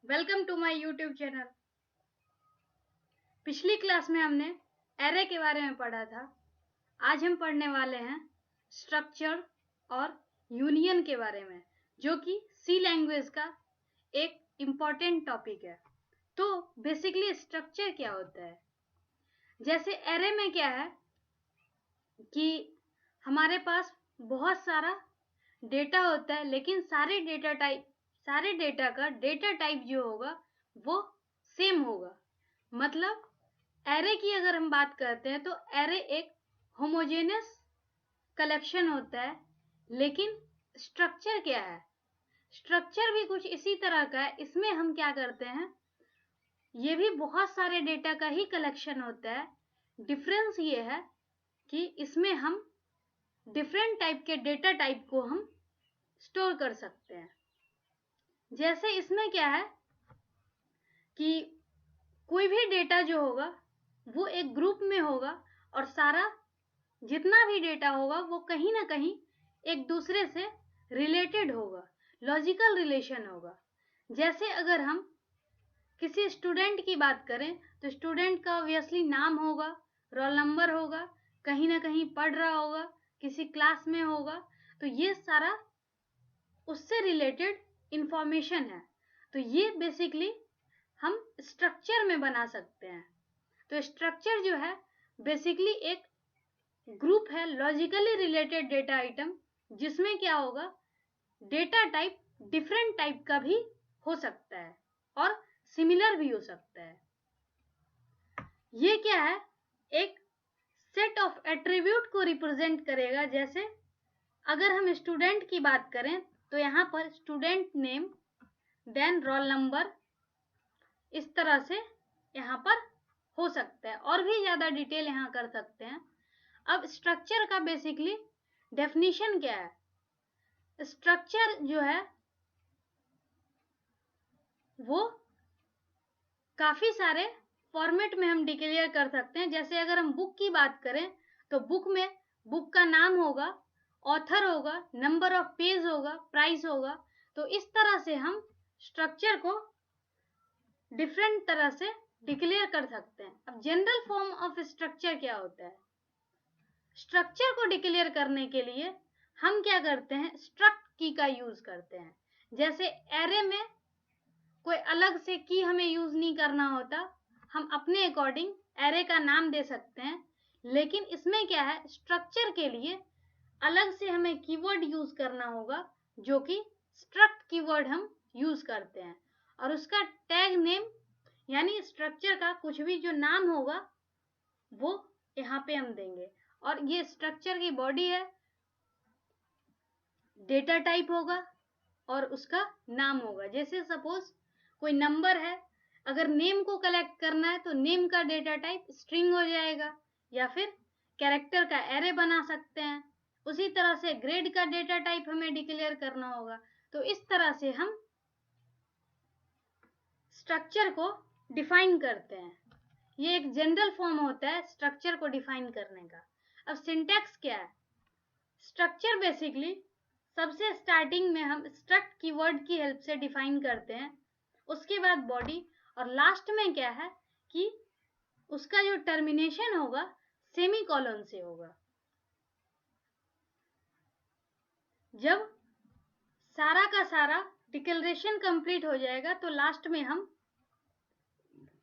Welcome to my YouTube channel. पिछली class में हमने एरे के बारे में पढ़ा था। आज हम पढ़ने वाले हैं स्ट्रक्चर और यूनियन के बारे में, जो कि सी लैंग्वेज का एक इम्पॉर्टेंट टॉपिक है। तो बेसिकली स्ट्रक्चर क्या होता है? जैसे एरे में क्या है कि हमारे पास बहुत सारा डेटा होता है, लेकिन सारे डेटा का डेटा टाइप जो होगा वो सेम होगा। मतलब एरे की अगर हम बात करते हैं तो एरे एक होमोजेनियस कलेक्शन होता है। लेकिन स्ट्रक्चर क्या है? स्ट्रक्चर भी कुछ इसी तरह का है। इसमें हम क्या करते हैं, ये भी बहुत सारे डेटा का ही कलेक्शन होता है। डिफरेंस ये है कि इसमें हम डिफरेंट टाइप के डेटा टाइप को हम स्टोर कर सकते हैं। जैसे इसमें क्या है कि कोई भी डेटा जो होगा वो एक ग्रुप में होगा और सारा जितना भी डेटा होगा वो कहीं ना कहीं एक दूसरे से रिलेटेड होगा, लॉजिकल रिलेशन होगा। जैसे अगर हम किसी स्टूडेंट की बात करें तो स्टूडेंट का ऑब्वियसली नाम होगा, रोल नंबर होगा, कहीं ना कहीं पढ़ रहा होगा, किसी क्लास में होगा। तो ये सारा उससे रिलेटेड इंफॉर्मेशन है। तो ये बेसिकली हम स्ट्रक्चर में बना सकते हैं। तो स्ट्रक्चर जो है बेसिकली एक ग्रुप है लॉजिकली रिलेटेड डेटा आइटम, जिसमें क्या होगा, डेटा टाइप डिफरेंट टाइप का भी हो सकता है और सिमिलर भी हो सकता है। ये क्या है, एक सेट ऑफ एट्रीब्यूट को रिप्रेजेंट करेगा। जैसे अगर हम स्टूडेंट की बात करें तो यहाँ पर student name then roll number, इस तरह से यहाँ पर हो सकता है। और भी ज्यादा डिटेल यहाँ कर सकते हैं। अब स्ट्रक्चर का बेसिकली डेफिनेशन क्या है? स्ट्रक्चर जो है वो काफी सारे फॉर्मेट में हम डिक्लेयर कर सकते हैं। जैसे अगर हम बुक की बात करें तो बुक में बुक का नाम होगा, ऑथर होगा, नंबर ऑफ पेज होगा, प्राइस होगा। तो इस तरह से हम स्ट्रक्चर को डिफरेंट तरह से डिक्लेयर कर सकते हैं। अब जनरल फॉर्म ऑफ स्ट्रक्चर क्या होता है? स्ट्रक्चर को डिक्लेयर करने के लिए हम क्या करते हैं, स्ट्रक्ट की का यूज करते हैं। जैसे एरे में कोई अलग से की हमें यूज नहीं करना होता, हम अपने अकॉर्डिंग एरे का नाम दे सकते हैं। लेकिन इसमें क्या है, स्ट्रक्चर के लिए अलग से हमें कीवर्ड यूज करना होगा, जो कि स्ट्रक्ट कीवर्ड हम यूज करते हैं। और उसका टैग नेम यानी स्ट्रक्चर का कुछ भी जो नाम होगा वो यहाँ पे हम देंगे। और ये स्ट्रक्चर की बॉडी है, डेटा टाइप होगा और उसका नाम होगा। जैसे सपोज कोई नंबर है, अगर नेम को कलेक्ट करना है तो नेम का डेटा टाइप स्ट्रिंग हो जाएगा, या फिर कैरेक्टर का एरे बना सकते हैं। उसी तरह से ग्रेड का डेटा टाइप हमें डिक्लेयर करना होगा। तो इस तरह से हम स्ट्रक्चर को डिफाइन करते हैं। ये एक जनरल फॉर्म होता है स्ट्रक्चर को डिफाइन करने का। अब सिंटैक्स क्या है? स्ट्रक्चर बेसिकली सबसे स्टार्टिंग में हम स्ट्रक्ट कीवर्ड की हेल्प से डिफाइन करते हैं, उसके बाद बॉडी, और लास्ट में क्या है कि उसका जो टर्मिनेशन होगा सेमीकोलन से होगा। जब सारा का सारा डिक्लेरेशन कंप्लीट हो जाएगा तो लास्ट में हम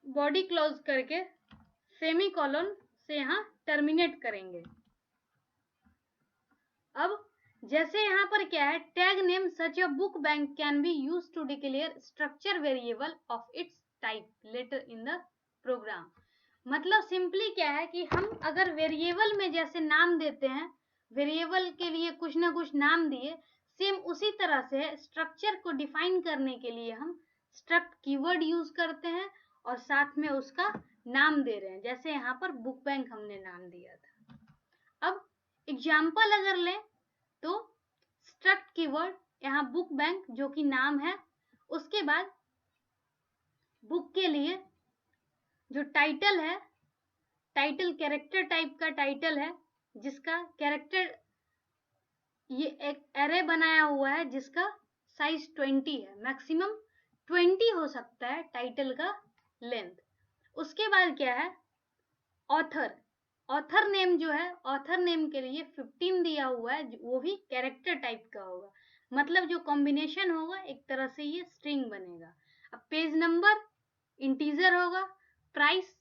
बॉडी क्लोज करके सेमीकोलन से यहाँ टर्मिनेट करेंगे। अब जैसे यहाँ पर क्या है, tag name such a book bank can be use to declare structure variable of its type later in the program. मतलब सिंपली क्या है कि हम अगर वेरिएबल में जैसे नाम देते हैं, वेरिएबल के लिए कुछ ना कुछ नाम दिए, सेम उसी तरह से स्ट्रक्चर को डिफाइन करने के लिए हम स्ट्रक्ट कीवर्ड यूज करते हैं और साथ में उसका नाम दे रहे हैं। जैसे यहाँ पर बुक बैंक हमने नाम दिया था। अब एग्जाम्पल अगर लें तो स्ट्रक्ट कीवर्ड यहाँ बुक बैंक जो कि नाम है, उसके बाद बुक के लिए जो टाइटल है, टाइटल कैरेक्टर टाइप का टाइटल है, जिसका कैरेक्टर ये एक एरे बनाया हुआ है जिसका साइज 20 है, मैक्सिमम 20 हो सकता है टाइटल का लेंथ। उसके बाद क्या है, ऑथर। ऑथर नेम जो है, ऑथर नेम के लिए 15 दिया हुआ है, वो भी कैरेक्टर टाइप का होगा, मतलब जो कॉम्बिनेशन होगा एक तरह से ये स्ट्रिंग बनेगा। अब पेज नंबर इंटीजर होगा, प्राइस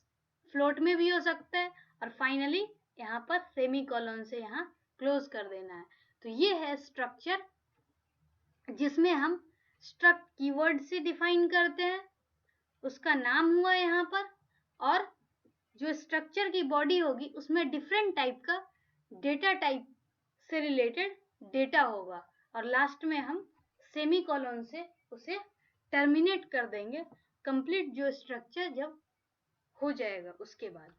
फ्लोट में भी हो सकता है, और फाइनली यहाँ पर सेमी कॉलन से यहाँ क्लोज कर देना है। तो ये है स्ट्रक्चर, जिसमें हम स्ट्रक्ट कीवर्ड से डिफाइन करते हैं, उसका नाम हुआ यहाँ पर, और जो स्ट्रक्चर की बॉडी होगी उसमें डिफरेंट टाइप का डेटा टाइप से रिलेटेड डेटा होगा, और लास्ट में हम सेमी कॉलन से उसे टर्मिनेट कर देंगे, कंप्लीट जो स्ट्रक्चर जब हो जाएगा उसके बाद।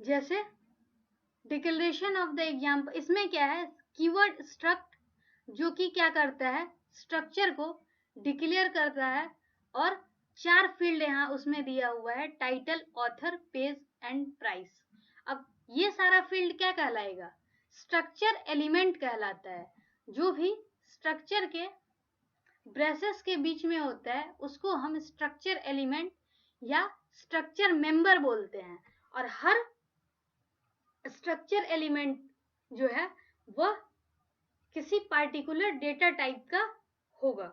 जैसे डिक्लेरेशन ऑफ द एग्जाम्पल, इसमें क्या है, कीवर्ड स्ट्रक्ट जो कि क्या करता है, स्ट्रक्चर को डिक्लेयर करता है, और 4 फील्ड यहाँ उसमें दिया हुआ है, title, author, page and price. अब ये सारा फील्ड क्या कहलाएगा, स्ट्रक्चर एलिमेंट कहलाता है। जो भी स्ट्रक्चर के ब्रेसेस के बीच में होता है उसको हम स्ट्रक्चर एलिमेंट या स्ट्रक्चर मेंबर बोलते हैं, और हर स्ट्रक्चर एलिमेंट जो है वह किसी पार्टिकुलर डेटा टाइप का होगा।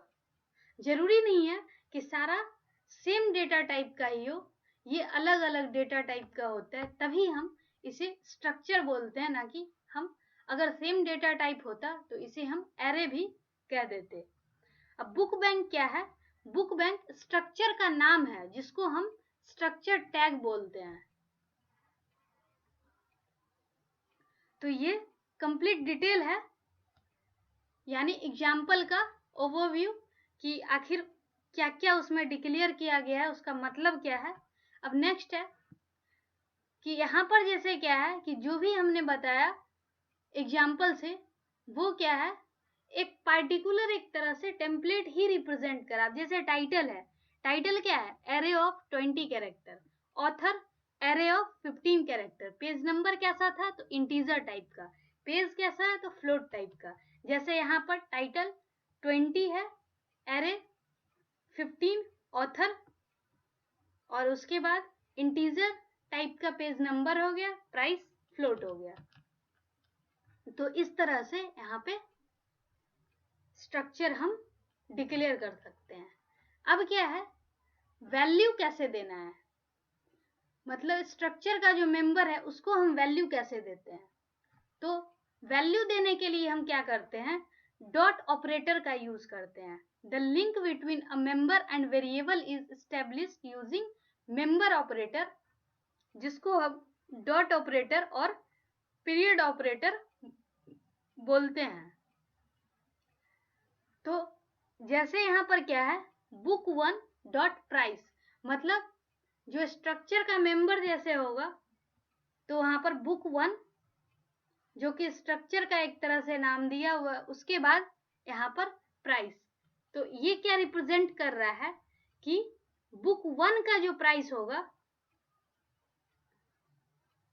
जरूरी नहीं है कि सारा सेम डेटा टाइप का ही हो, ये अलग अलग डेटा टाइप का होता है, तभी हम इसे स्ट्रक्चर बोलते हैं, ना कि हम अगर सेम डेटा टाइप होता तो इसे हम एरे भी कह देते। अब बुक बैंक क्या है, बुक बैंक स्ट्रक्चर का नाम है जिसको हम स्ट्रक्चर टैग बोलते हैं। तो ये कंप्लीट डिटेल है, यानी एग्जाम्पल का ओवरव्यू कि आखिर क्या क्या उसमें डिक्लेयर किया गया है, उसका मतलब क्या है। अब नेक्स्ट है कि यहाँ पर जैसे क्या है कि जो भी हमने बताया एग्जाम्पल से, वो क्या है, एक पार्टिकुलर एक तरह से टेम्पलेट ही रिप्रेजेंट करा। जैसे टाइटल है, टाइटल क्या है, array of 20 character, author array of 15 character, page number कैसा था तो इंटीजर टाइप का, पेज कैसा है तो फ्लोट टाइप का। जैसे यहाँ पर टाइटल 20 है, एरे 15, ऑथर, और उसके बाद इंटीजर टाइप का पेज नंबर हो गया, प्राइस फ्लोट हो गया। तो इस तरह से यहाँ पे स्ट्रक्चर हम डिक्लेयर कर सकते हैं। अब क्या है, वैल्यू कैसे देना है, मतलब स्ट्रक्चर का जो मेंबर है उसको हम वैल्यू कैसे देते हैं। तो वैल्यू देने के लिए हम क्या करते हैं, डॉट ऑपरेटर का यूज करते हैं। The link between a member and variable is established using member operator, जिसको हम डॉट ऑपरेटर और पीरियड ऑपरेटर बोलते हैं। तो जैसे यहाँ पर क्या है, बुक 1 डॉट प्राइस, मतलब जो स्ट्रक्चर का मेंबर जैसे होगा तो वहां पर बुक 1 जो कि स्ट्रक्चर का एक तरह से नाम दिया हुआ, उसके बाद यहाँ पर प्राइस। तो ये क्या रिप्रेजेंट कर रहा है कि बुक 1 का जो प्राइस होगा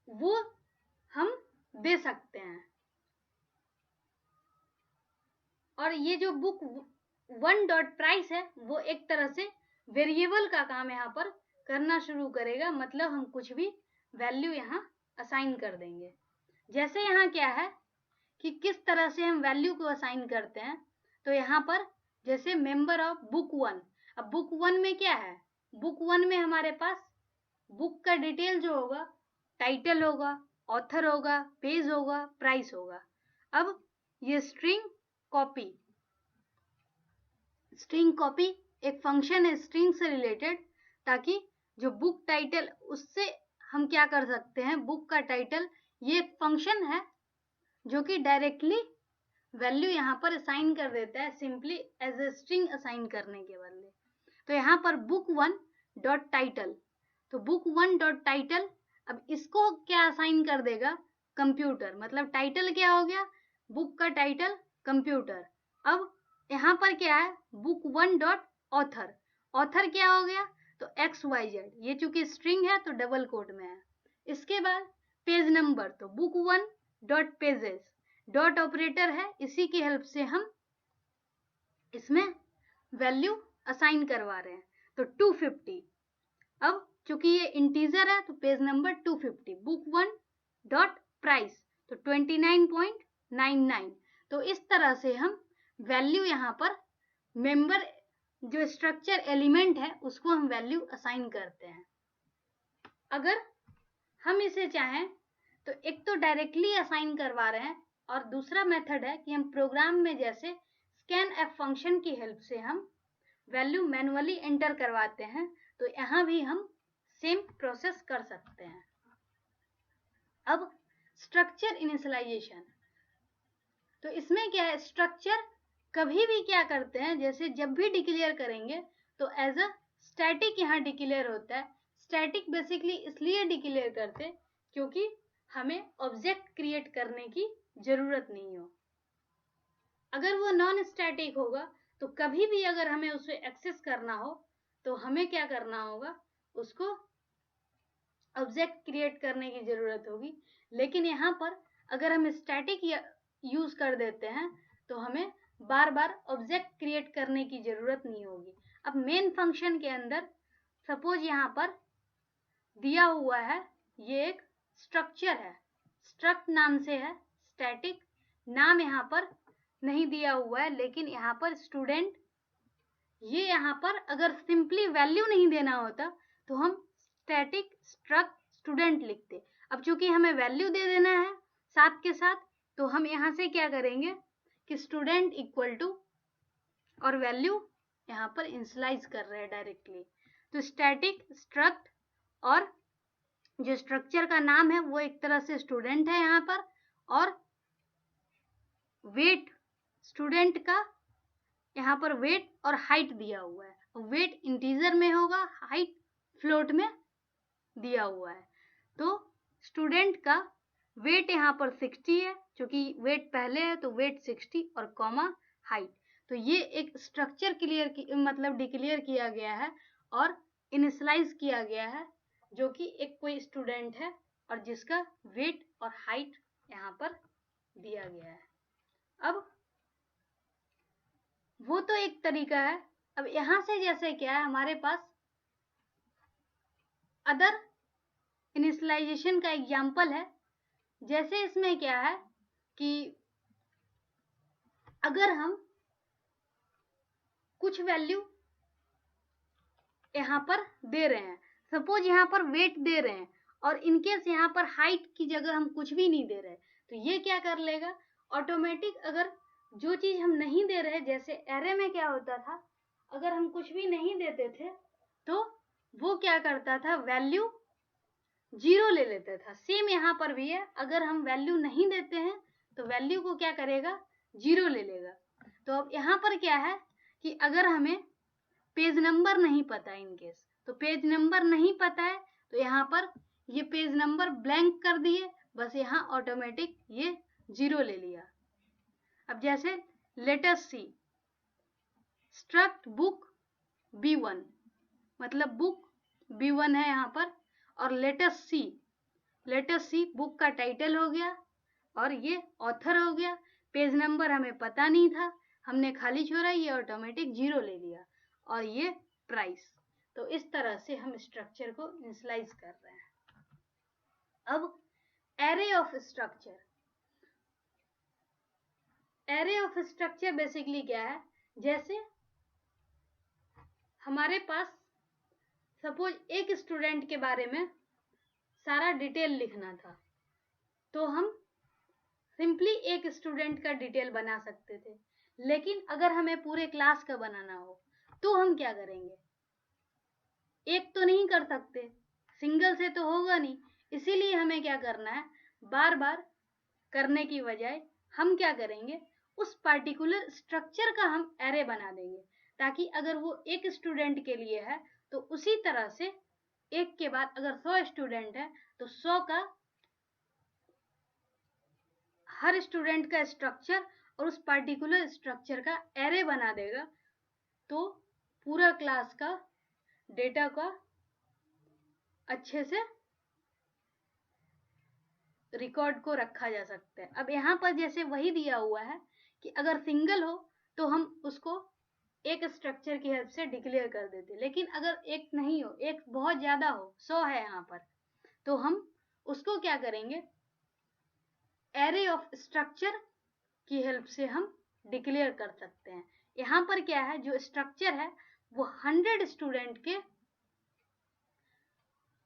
वो हम दे सकते हैं, और ये जो बुक 1 डॉट प्राइस है वो एक तरह से वेरिएबल का काम यहाँ पर करना शुरू करेगा, मतलब हम कुछ भी वैल्यू यहाँ असाइन कर देंगे। जैसे यहाँ क्या है कि किस तरह से हम वैल्यू को असाइन करते हैं, तो यहाँ पर जैसे मेंबर ऑफ बुक 1, अब बुक 1 में क्या है, बुक 1 में हमारे पास बुक का डिटेल जो होगा, टाइटल होगा, ऑथर होगा, पेज होगा, प्राइस होगा। अब ये स्ट्रिंग कॉपी एक फंक्शन है स्ट्रिंग से रिलेटेड, ताकि जो बुक टाइटल उससे हम क्या कर सकते हैं, बुक का टाइटल, ये एक फंक्शन है जो कि डायरेक्टली वैल्यू यहाँ पर असाइन कर देता है, simply as a string assign करने के बदले। तो यहाँ पर बुक 1 डॉट टाइटल, तो बुक 1 डॉट टाइटल, अब इसको क्या असाइन कर देगा, कंप्यूटर, मतलब टाइटल क्या हो गया, बुक का टाइटल कंप्यूटर। अब यहाँ पर क्या है, बुक 1 डॉट ऑथर, ऑथर क्या हो गया तो XYZ, ये चूंकि स्ट्रिंग है तो डबल कोट में है। इसके बाद पेज नंबर, तो book 1 dot pages, dot operator है, इसी की हेल्प से हम इसमें वैल्यू असाइन करवा रहे हैं, तो 250। अब चूंकि ये इंटीजर है तो page number 250, book 1 dot price तो 29.99। तो इस तरह से हम वैल्यू यहाँ पर मेंबर जो स्ट्रक्चर एलिमेंट है उसको हम वैल्यू असाइन करते हैं। अगर हम इसे चाहें तो एक तो डायरेक्टली असाइन करवा रहे हैं, और दूसरा मेथड है कि हम प्रोग्राम में जैसे स्कैन फंक्शन की हेल्प से हम वैल्यू मैनुअली एंटर करवाते हैं, तो यहाँ भी हम सेम प्रोसेस कर सकते हैं। अब स्ट्रक्चर इनिशियलाइजेशन, तो इसमें क्या है, स्ट्रक्चर कभी भी क्या करते हैं, जैसे जब भी डिक्लेयर करेंगे तो एज अ स्टैटिक यहाँ डिक्लेयर होता है। स्टैटिक बेसिकली इसलिए डिक्लेयर करते क्योंकि हमें ऑब्जेक्ट क्रिएट करने की जरूरत नहीं हो। अगर वो नॉन स्टैटिक होगा तो कभी भी अगर हमें उसे एक्सेस करना हो तो हमें क्या करना होगा, उसको ऑब्जेक्ट क्रिएट करने की जरूरत होगी। लेकिन यहाँ पर अगर हम स्टैटिक यूज कर देते हैं तो हमें बार बार ऑब्जेक्ट क्रिएट करने की जरूरत नहीं होगी। अब मेन फंक्शन के अंदर सपोज यहाँ पर दिया हुआ है, ये एक स्ट्रक्चर है, स्ट्रक्ट नाम से है, स्टैटिक नाम यहाँ पर नहीं दिया हुआ है, लेकिन यहाँ पर स्टूडेंट, ये यहाँ पर अगर सिंपली वैल्यू नहीं देना होता तो हम स्टैटिक स्ट्रक्ट स्टूडेंट लिखते। अब चूंकि हमें वैल्यू दे देना है साथ के साथ, तो हम यहाँ से क्या करेंगे कि स्टूडेंट इक्वल टू और वैल्यू यहाँ पर इनिशियलाइज कर रहे हैं डायरेक्टली, तो स्टैटिक स्ट्रक्ट और जो स्ट्रक्चर का नाम है वो एक तरह से स्टूडेंट है यहाँ पर, और वेट स्टूडेंट का यहाँ पर वेट और हाइट दिया हुआ है, वेट इंटीजर में होगा, हाइट फ्लोट में दिया हुआ है। तो स्टूडेंट का वेट यहाँ पर 60 है, क्योंकि वेट पहले है तो वेट 60 और कॉमा हाइट। तो ये एक स्ट्रक्चर क्लियर की मतलब डिक्लेयर किया गया है और इनिशियलाइज किया गया है, जो कि एक कोई स्टूडेंट है और जिसका वेट और हाइट यहाँ पर दिया गया है। अब वो तो एक तरीका है। अब यहाँ से जैसे क्या है, हमारे पास अदर इनिशियलाइजेशन का एग्जाम्पल है। जैसे इसमें क्या है कि अगर हम कुछ वैल्यू यहाँ पर दे रहे हैं, सपोज यहाँ पर वेट दे रहे हैं और इनकेस यहाँ पर हाइट की जगह हम कुछ भी नहीं दे रहे, तो ये क्या कर लेगा ऑटोमेटिक। अगर जो चीज हम नहीं दे रहे, जैसे एरे में क्या होता था, अगर हम कुछ भी नहीं देते थे तो वो क्या करता था, वैल्यू 0 ले लेता था। सेम यहाँ पर भी है, अगर हम वैल्यू नहीं देते हैं तो वैल्यू को क्या करेगा, 0 ले लेगा। तो अब यहाँ पर क्या है कि अगर हमें पेज नंबर नहीं पता इनकेस, तो पेज नंबर नहीं पता है तो यहाँ पर ये पेज नंबर ब्लैंक कर दिए, बस यहाँ ऑटोमेटिक ये 0 ले लिया। अब जैसे लेट अस सी स्ट्रक्ट बुक B1, मतलब बुक B1 है यहाँ पर, और लेट अस सी बुक का टाइटल हो गया और ये ऑथर हो गया। पेज नंबर हमें पता नहीं था, हमने खाली छोड़ा, ये ऑटोमेटिक 0 ले लिया, और ये प्राइस। तो इस तरह से हम स्ट्रक्चर को इनिशियलाइज कर रहे हैं। अब array of structure, array of structure basically क्या है, जैसे हमारे पास सपोज एक स्टूडेंट के बारे में सारा डिटेल लिखना था, तो हम सिंपली एक स्टूडेंट का डिटेल बना सकते थे। लेकिन अगर हमें पूरे क्लास का बनाना हो तो हम क्या करेंगे, एक तो नहीं कर सकते, सिंगल से तो होगा नहीं, इसीलिए हमें क्या करना है, बार बार करने की बजाय हम क्या करेंगे, उस पार्टिकुलर स्ट्रक्चर का हम एरे बना देंगे, ताकि अगर वो एक स्टूडेंट के लिए है तो उसी तरह से एक के बाद अगर 100 स्टूडेंट है तो 100 का हर स्टूडेंट का स्ट्रक्चर और उस पार्टिकुलर स्ट्रक्चर का एरे बना देगा, तो पूरा क्लास का डेटा का अच्छे से रिकॉर्ड को रखा जा सकता है। अब यहाँ पर जैसे वही दिया हुआ है कि अगर सिंगल हो तो हम उसको एक स्ट्रक्चर की हेल्प से डिक्लेयर कर देते। लेकिन अगर एक नहीं हो, एक बहुत ज़्यादा हो, 100 है यहाँ पर, तो हम उसको क्या करेंगे, एरे ऑफ स्ट्रक्चर की हेल्प से हम डिक्लेयर कर सकते हैं। यहाँ पर क्या है, जो स्ट्रक्चर है वो 100 स्टूडेंट के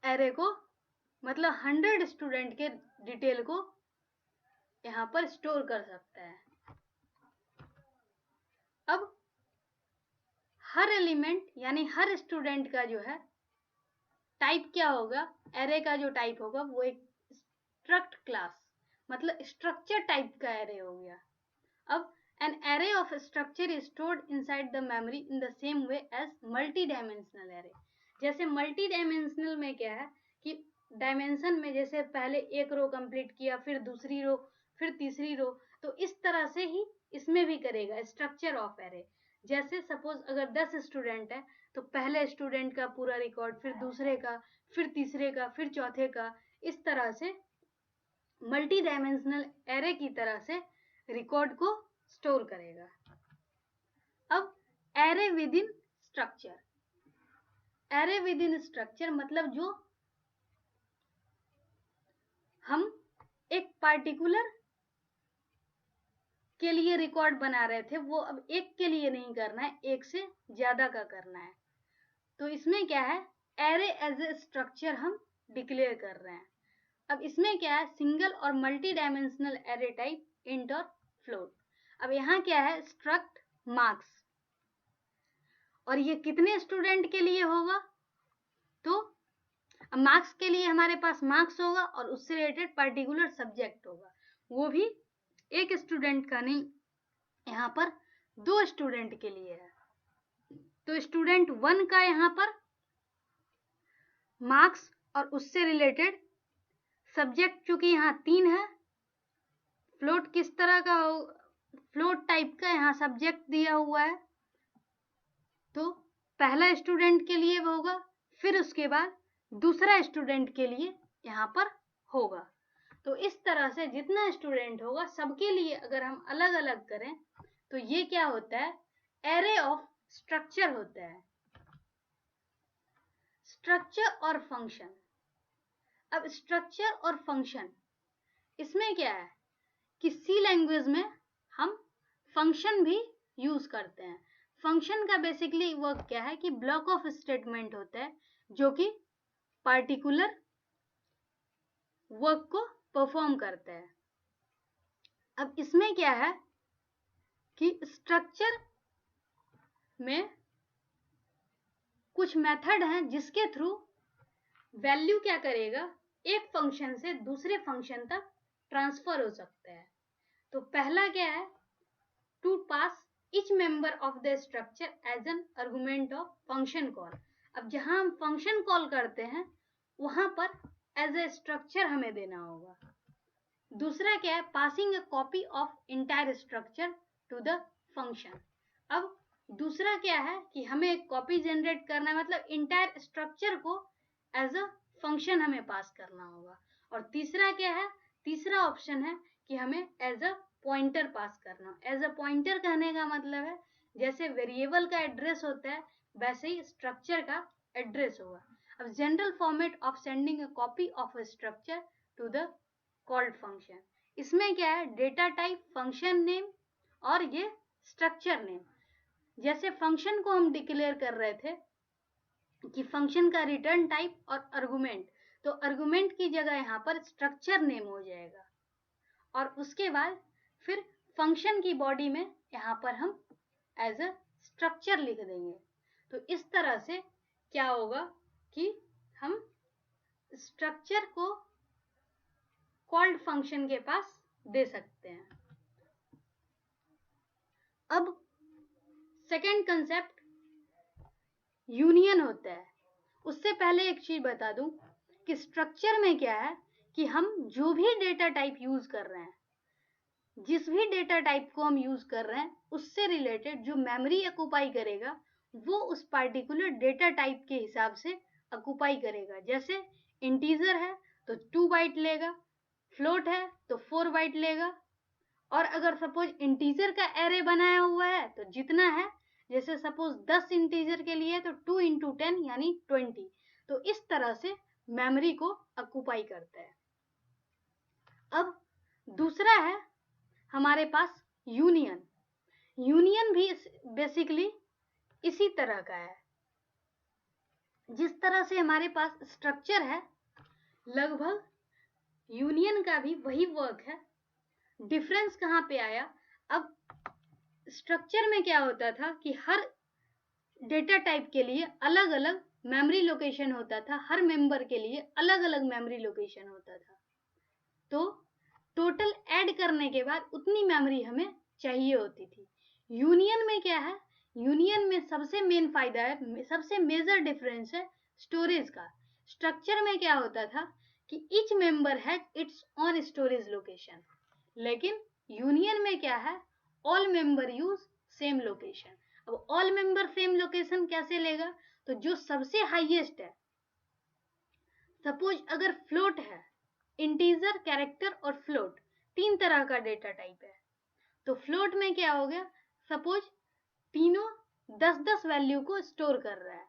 एरे को, मतलब 100 स्टूडेंट के डिटेल को यहाँ पर स्टोर कर सकता है। अब हर एलिमेंट यानी हर स्टूडेंट का जो है टाइप क्या होगा, एरे का जो टाइप होगा वो एक स्ट्रक्ट क्लास, मतलब स्ट्रक्चर टाइप का एरे हो गया। अब an array of structure is stored inside the memory in the same way as multi-dimensional array। जैसे मल्टी डायमेंशनल में क्या है कि डायमेंशन में जैसे पहले एक रो कंप्लीट किया, फिर दूसरी रो, फिर तीसरी रो, तो इस तरह से ही इसमें भी करेगा स्ट्रक्चर ऑफ एरे। जैसे सपोज अगर 10 स्टूडेंट है तो पहले स्टूडेंट का पूरा रिकॉर्ड, फिर दूसरे का, फिर तीसरे का, फिर चौथे का, इस तरह से मल्टी डायमेंशनल एरे की तरह से रिकॉर्ड को स्टोर करेगा। अब array with in structure, array with in structure मतलब जो हम एक पार्टिकुलर के लिए रिकॉर्ड बना रहे थे वो अब एक के लिए नहीं करना है, एक से ज्यादा का करना है। तो इसमें क्या है, एरे एज ए स्ट्रक्चर हम डिक्लेयर कर रहे हैं। अब इसमें क्या है, सिंगल और multi dimensional array type, int और फ्लोट। अब यहाँ क्या है, स्ट्रक्ट मार्क्स, और ये कितने स्टूडेंट के लिए होगा, तो मार्क्स के लिए हमारे पास मार्क्स होगा और उससे रिलेटेड पर्टिकुलर सब्जेक्ट होगा, वो भी एक स्टूडेंट का नहीं, यहाँ पर 2 स्टूडेंट के लिए है। तो स्टूडेंट 1 का यहाँ पर मार्क्स और उससे रिलेटेड सब्जेक्ट चूंकि यहाँ 3 है, फ्लोट किस तरह का हो, फ्लोट टाइप का यहाँ सब्जेक्ट दिया हुआ है, तो पहला स्टूडेंट के लिए होगा, फिर उसके बाद दूसरा स्टूडेंट के लिए यहाँ पर होगा। तो इस तरह से जितना स्टूडेंट होगा सबके लिए अगर हम अलग अलग करें तो ये क्या होता है, एरे ऑफ स्ट्रक्चर होता है। स्ट्रक्चर और फंक्शन, अब स्ट्रक्चर और फंक्शन, इसमें क्या है कि सी लैंग्वेज में हम फंक्शन भी यूज करते हैं। फंक्शन का बेसिकली वर्क क्या है कि ब्लॉक ऑफ स्टेटमेंट होता है जो कि पार्टिकुलर वर्क को परफॉर्म करता है। अब इसमें क्या है कि स्ट्रक्चर में कुछ मेथड हैं जिसके थ्रू वैल्यू क्या करेगा, एक फंक्शन से दूसरे फंक्शन तक ट्रांसफर हो सकता है। तो पहला क्या है, to pass each member of the structure as an argument of function call। अब जहां हम फंक्शन कॉल करते हैं वहां पर एज ए स्ट्रक्चर हमें देना होगा। दूसरा क्या है, passing a copy of entire structure to the function. अब दूसरा क्या है कि हमें एक कॉपी जनरेट करना है, मतलब इंटायर स्ट्रक्चर को एज अ फंक्शन हमें पास करना होगा। और तीसरा क्या है, तीसरा ऑप्शन है कि हमें एज अ पॉइंटर पास करना। एज अ पॉइंटर कहने का मतलब है जैसे वेरिएबल का एड्रेस होता है वैसे ही स्ट्रक्चर का एड्रेस होगा। अब general format of sending a copy of a structure to the called function, इसमें क्या है, डेटा टाइप, फंक्शन नेम और ये स्ट्रक्चर नेम। जैसे फंक्शन को हम डिक्लेयर कर रहे थे कि फंक्शन का रिटर्न टाइप और आर्गुमेंट, तो आर्गुमेंट की जगह यहाँ पर स्ट्रक्चर नेम हो जाएगा। और उसके बाद फिर फंक्शन की बॉडी में यहाँ पर हम एज अ स्ट्रक्चर लिख देंगे। तो इस तरह से क्या होगा कि हम स्ट्रक्चर को कॉल्ड फंक्शन के पास दे सकते हैं। अब सेकेंड कंसेप्ट यूनियन होता है। उससे पहले एक चीज बता दूं कि स्ट्रक्चर में क्या है कि हम जो भी डेटा टाइप यूज कर रहे हैं, जिस भी डेटा टाइप को हम यूज कर रहे हैं उससे रिलेटेड जो मेमोरी ऑक्युपाई करेगा वो उस पार्टिकुलर डेटा टाइप के हिसाब से ऑक्युपाई करेगा। जैसे इंटीजर है तो 2 बाइट लेगा, फ्लोट है तो 4 बाइट लेगा। और अगर सपोज इंटीजर का एरे बनाया हुआ है तो जितना है, जैसे सपोज 10 इंटीजर के लिए तो 2 × 10 यानी 20। तो इस तरह से मेमोरी को ऑक्यूपाई करता है। अब दूसरा है हमारे पास यूनियन। यूनियन भी बेसिकली इसी तरह का है। जिस तरह से हमारे पास स्ट्रक्चर है, लगभग यूनियन का भी वही वर्क है। डिफरेंस कहाँ पे आया? अब स्ट्रक्चर में क्या होता था कि हर डेटा टाइप के लिए अलग अलग मेमोरी लोकेशन होता था, हर मेंबर के लिए अलग अलग मेमोरी लोकेशन होता था। तो टोटल ऐड करने के बाद उतनी मेमोरी हमें चाहिए होती थी। यूनियन में क्या है? यूनियन में सबसे मेन फायदा है, सबसे मेजर डिफरेंस है स्टोरेज का। स्ट्रक्चर में क्या होता था कि each member had it's on storage location, लेकिन यूनियन में क्या है? All member use same location. अब ऑल मेंबर सेम लोकेशन कैसे लेगा? तो जो सबसे हाईएस्ट है, सपोज अगर फ्लोट है, इंटीजर, कैरेक्टर और फ्लोट, 3 तरह का डेटा टाइप है। तो फ्लोट में क्या हो गया? सपोज तीनों 10-10 वैल्यू को स्टोर कर रहा है,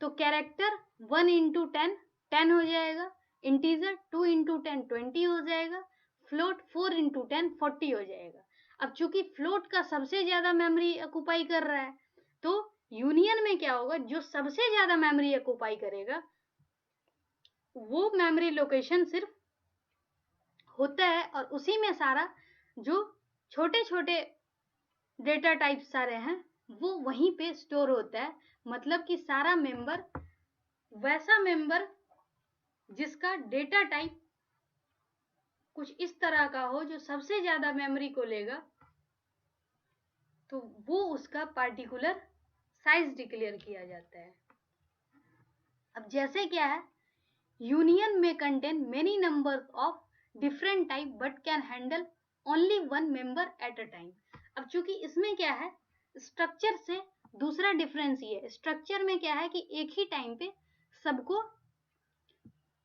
तो कैरेक्टर 1 × 10 10 हो जाएगा, इंटीजर 2 × 10 20 हो जाएगा, फ्लोट 4 × 10 40 हो जाएगा। अब चूंकि फ्लोट का सबसे ज्यादा मेमोरी ऑक्यूपाई कर रहा है, तो यूनियन में क्या होगा? जो सबसे ज्यादा मेमोरी ऑक्यूपाई करेगा वो मेमोरी लोकेशन सिर्फ होता है, और उसी में सारा जो छोटे छोटे डेटा टाइप सारे हैं वो वहीं पे स्टोर होता है। मतलब कि सारा मेंबर, वैसा मेंबर जिसका डेटा टाइप कुछ इस तरह का हो जो सबसे ज्यादा मेमोरी को लेगा, तो वो उसका पार्टिकुलर साइज डिक्लेयर किया जाता है। अब जैसे क्या है, यूनियन में contain many number of different type but can handle only one member at a time. अब चूंकि इसमें क्या है, स्ट्रक्चर से दूसरा डिफरेंस ये है, स्ट्रक्चर में क्या है कि एक ही टाइम पे सबको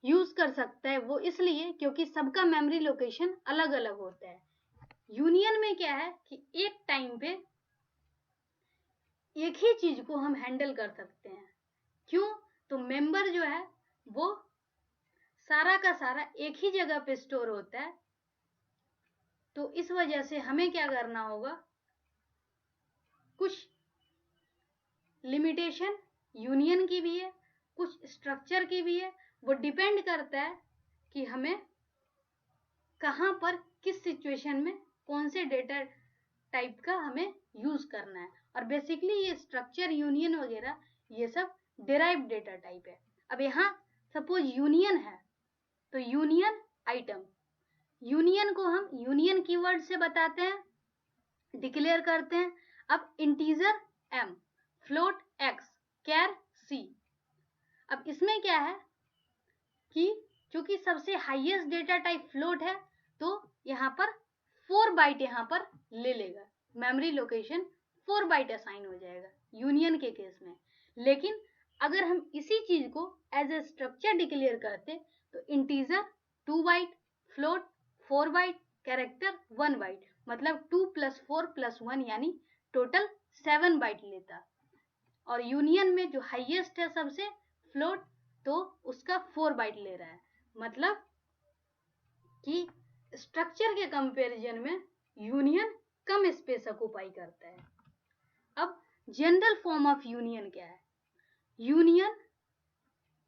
यूज कर सकता है वो, इसलिए क्योंकि सबका मेमोरी लोकेशन अलग अलग होता है। यूनियन में क्या है कि एक टाइम पे एक ही चीज को हम हैंडल कर सकते हैं। क्यों? तो मेंबर जो है वो सारा का सारा एक ही जगह पे स्टोर होता है। तो इस वजह से हमें क्या करना होगा, कुछ लिमिटेशन यूनियन की भी है, कुछ स्ट्रक्चर की भी है। वो डिपेंड करता है कि हमें कहाँ पर किस सिचुएशन में कौन से डेटा टाइप का हमें यूज करना है। और बेसिकली ये स्ट्रक्चर, यूनियन वगैरह ये सब डिराइव्ड डेटा टाइप है। अब यहाँ सपोज यूनियन है, तो यूनियन आइटम, यूनियन को हम यूनियन कीवर्ड से बताते हैं, डिक्लेयर करते हैं। अब इंटीजर m, फ्लोट x, कैर c। अब इसमें क्या है कि चूंकि सबसे हाईएस्ट डेटा टाइप फ्लोट है, तो यहाँ पर 4 बाइट यहाँ पर ले लेगा, मेमोरी लोकेशन 4 बाइट असाइन हो जाएगा यूनियन के केस में। लेकिन अगर हम इसी चीज को एज ए स्ट्रक्चर डिक्लेयर करते, तो integer 2 byte, float 4 byte, character 1 byte, मतलब 2 + 4 + 1 यानी टोटल 7 बाइट लेता। और यूनियन में जो हाईएस्ट है सबसे फ्लोट, तो उसका 4 बाइट ले रहा है। मतलब कि स्ट्रक्चर के कंपैरिजन में यूनियन कम स्पेस ऑक्यूपाई करता है। अब जनरल फॉर्म ऑफ यूनियन क्या है? यूनियन,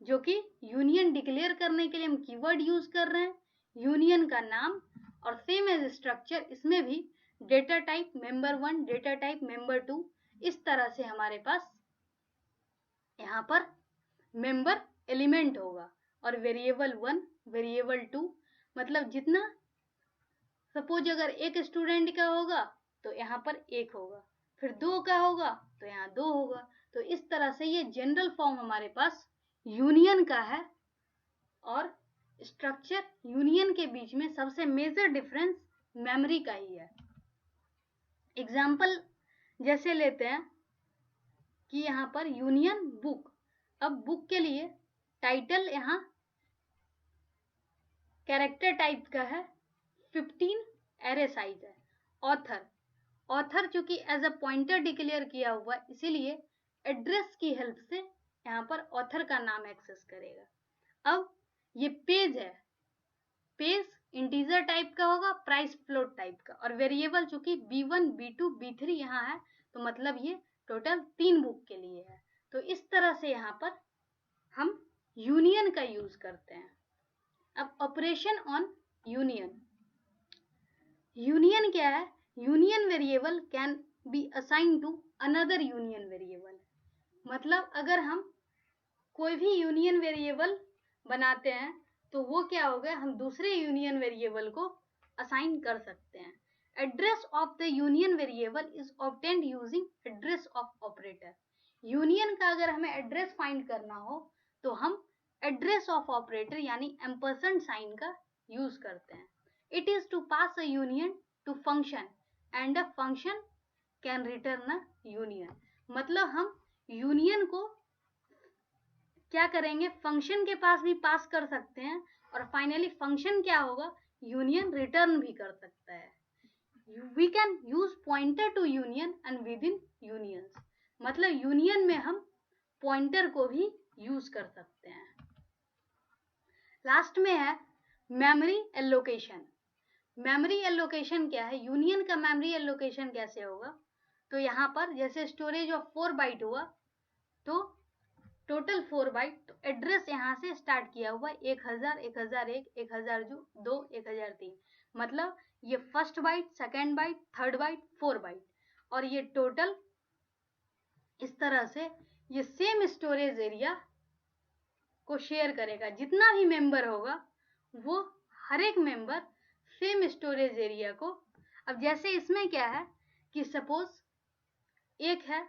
जो कि यूनियन डिक्लेयर करने के लिए हम कीवर्ड यूज कर रहे हैं, यूनियन का नाम, और सेम एज स्ट्रक्चर इसमें भी data type member 1, data type member 2, इस तरह से हमारे पास यहाँ पर मेंबर एलिमेंट होगा। और वेरिएबल 1, वेरिएबल 2, मतलब जितना, सपोज अगर एक स्टूडेंट का होगा तो यहाँ पर 1 होगा, फिर 2 का होगा तो यहाँ 2 होगा। तो इस तरह से ये जनरल फॉर्म हमारे पास यूनियन का है। और स्ट्रक्चर यूनियन के बीच में सबसे मेजर डिफरेंस मेमोरी का ही है। एग्जाम्पल जैसे लेते हैं कि यहाँ पर यूनियन बुक। अब बुक के लिए टाइटल यहाँ कैरेक्टर टाइप का है, 15 एरे साइज है। ऑथर, ऑथर चूंकि एज अ पॉइंटर डिक्लेयर किया हुआ है, इसीलिए एड्रेस की हेल्प से यहाँ पर ऑथर का नाम एक्सेस करेगा। अब ये पेज है, पेज इंटीजर टाइप का होगा, प्राइस फ्लोट टाइप का, और वेरिएबल चूंकि B1 B2 B3 यहाँ है, तो मतलब ये टोटल 3 बुक के लिए है। तो इस तरह से यहाँ पर हम यूनियन का यूज करते हैं। अब ऑपरेशन ऑन यूनियन, यूनियन क्या है? Union variable can be assign to another union variable. मतलब अगर हम कोई भी यूनियन वेरिएबल बनाते हैं तो वो क्या होगा, हम दूसरे यूनियन वेरिएबल को असाइन कर सकते हैं। Address of the union variable is obtained using address of operator. Union का अगर हमें एड्रेस फाइंड करना हो तो हम एड्रेस ऑफ ऑपरेटर यानी एम्परसेंड साइन का यूज करते हैं। It is to pass a union to function and a function can return a union. मतलब हम यूनियन को क्या करेंगे, फंक्शन के पास भी पास कर सकते हैं, और फाइनली फंक्शन क्या होगा, यूनियन रिटर्न भी कर सकता है। We can use pointer to union and within unions. मतलब यूनियन में हम पॉइंटर को भी यूज कर सकते हैं। लास्ट में है मेमोरी एलोकेशन। मेमोरी एलोकेशन क्या है? यूनियन का मेमोरी एलोकेशन कैसे होगा? तो यहाँ पर जैसे स्टोरेज ऑफ 4 बाइट हुआ तो टोटल 4 बाइट, तो एड्रेस यहाँ से स्टार्ट किया हुआ 1000, 1001, 1002, 1003। मतलब ये first byte, second byte, third byte, 4 byte, और ये टोटल इस तरह से ये सेम स्टोरेज एरिया को शेयर करेगा। जितना भी मेंबर होगा वो हर एक मेंबर सेम स्टोरेज एरिया को, अब जैसे इसमें क्या है कि सपोज एक है,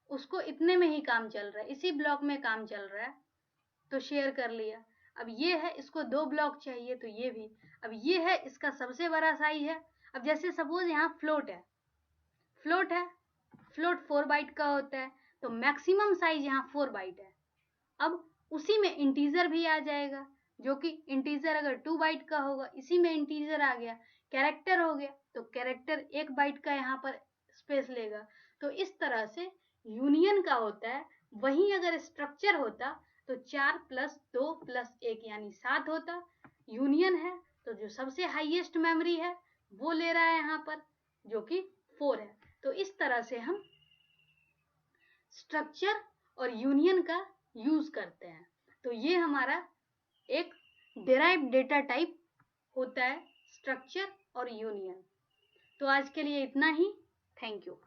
उसको इतने में ही काम चल रहा है, इसी ब्लॉक में काम चल रहा है, तो शेयर कर लिया। अब ये है, इसको 2 ब्लॉक चाहिए, तो ये भी। अब ये है, इसका सबसे बड़ा साइज है। अब जैसे सपोज यहाँ फ्लोट है, फ्लोट 4 बाइट का होता है, तो मैक्सिमम साइज यहाँ 4 बाइट है। अब उसी में इंटीजर भी आ जाएगा, जो कि इंटीजर अगर 2 बाइट का होगा, इसी में इंटीजर आ गया। कैरेक्टर हो गया तो कैरेक्टर 1 बाइट का यहाँ पर स्पेस लेगा। तो इस तरह से यूनियन का होता है। वहीं अगर स्ट्रक्चर होता तो 4 + 2 + 1 यानी 7 होता। यूनियन है तो जो सबसे हाईएस्ट मेमोरी है वो ले रहा है यहाँ पर, जो कि 4 है। तो इस तरह से हम स्ट्रक्चर और यूनियन का यूज करते हैं। तो ये हमारा एक डिराइव्ड डेटा टाइप होता है, स्ट्रक्चर और यूनियन। तो आज के लिए इतना ही। Thank you.